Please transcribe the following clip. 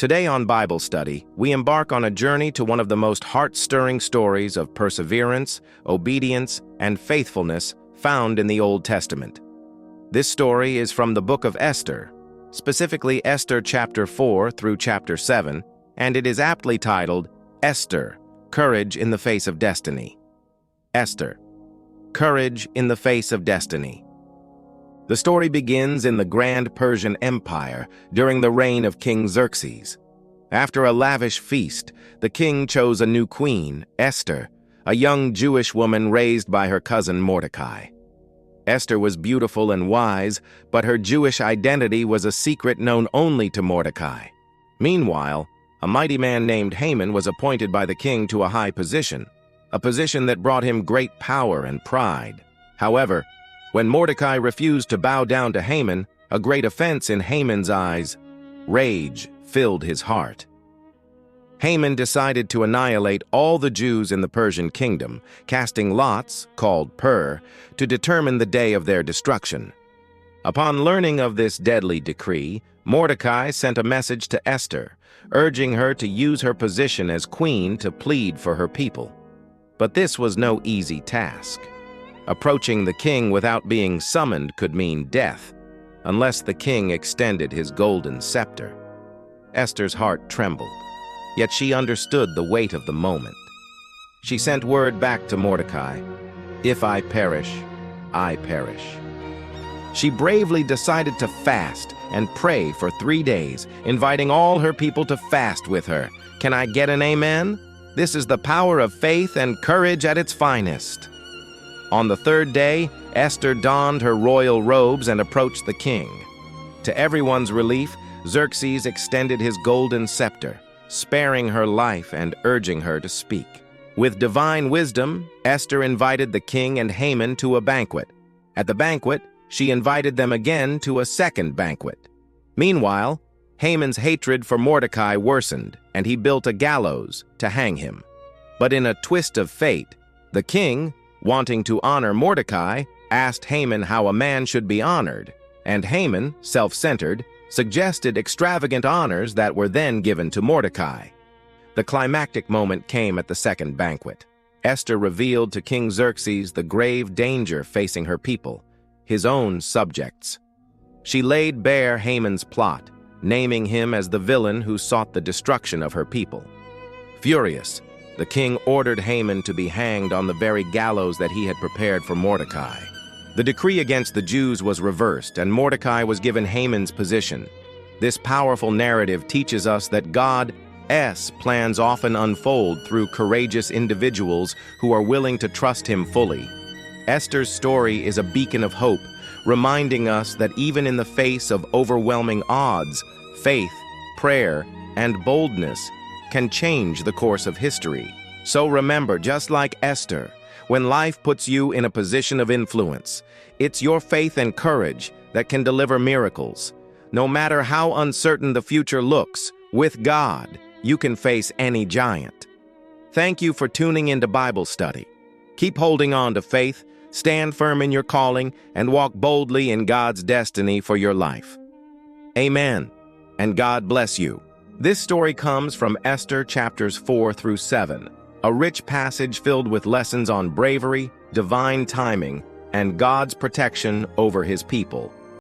Today on Bible Study, we embark on a journey to one of the most heart-stirring stories of perseverance, obedience, and faithfulness found in the Old Testament. This story is from the book of Esther, specifically Esther chapter 4 through chapter 7, and it is aptly titled, Esther, Courage in the Face of Destiny. Esther, Courage in the Face of Destiny. The story begins in the grand Persian Empire during the reign of King Xerxes. After a lavish feast, the king chose a new queen, Esther, a young Jewish woman raised by her cousin Mordecai. Esther was beautiful and wise, but her Jewish identity was a secret known only to Mordecai. Meanwhile, a mighty man named Haman was appointed by the king to a high position, a position that brought him great power and pride. However, when Mordecai refused to bow down to Haman, a great offense in Haman's eyes, rage filled his heart. Haman decided to annihilate all the Jews in the Persian kingdom, casting lots, called pur, to determine the day of their destruction. Upon learning of this deadly decree, Mordecai sent a message to Esther, urging her to use her position as queen to plead for her people. But this was no easy task. Approaching the king without being summoned could mean death, unless the king extended his golden scepter. Esther's heart trembled, yet she understood the weight of the moment. She sent word back to Mordecai, "If I perish, I perish." She bravely decided to fast and pray for 3 days, inviting all her people to fast with her. Can I get an amen? This is the power of faith and courage at its finest. On the 3rd day, Esther donned her royal robes and approached the king. To everyone's relief, Xerxes extended his golden scepter, sparing her life and urging her to speak. With divine wisdom, Esther invited the king and Haman to a banquet. At the banquet, she invited them again to a second banquet. Meanwhile, Haman's hatred for Mordecai worsened, and he built a gallows to hang him. But in a twist of fate, the king, wanting to honor Mordecai, asked Haman how a man should be honored, and Haman, self-centered, suggested extravagant honors that were then given to Mordecai. The climactic moment came at the second banquet. Esther revealed to King Xerxes the grave danger facing her people, his own subjects. She laid bare Haman's plot, naming him as the villain who sought the destruction of her people. Furious, the king ordered Haman to be hanged on the very gallows that he had prepared for Mordecai. The decree against the Jews was reversed, and Mordecai was given Haman's position. This powerful narrative teaches us that God's plans often unfold through courageous individuals who are willing to trust him fully. Esther's story is a beacon of hope, reminding us that even in the face of overwhelming odds, faith, prayer, and boldness can change the course of history. So remember, just like Esther, when life puts you in a position of influence, it's your faith and courage that can deliver miracles. No matter how uncertain the future looks, with God, you can face any giant. Thank you for tuning into Bible Study. Keep holding on to faith, stand firm in your calling, and walk boldly in God's destiny for your life. Amen, and God bless you. This story comes from Esther chapters 4 through 7, a rich passage filled with lessons on bravery, divine timing, and God's protection over his people.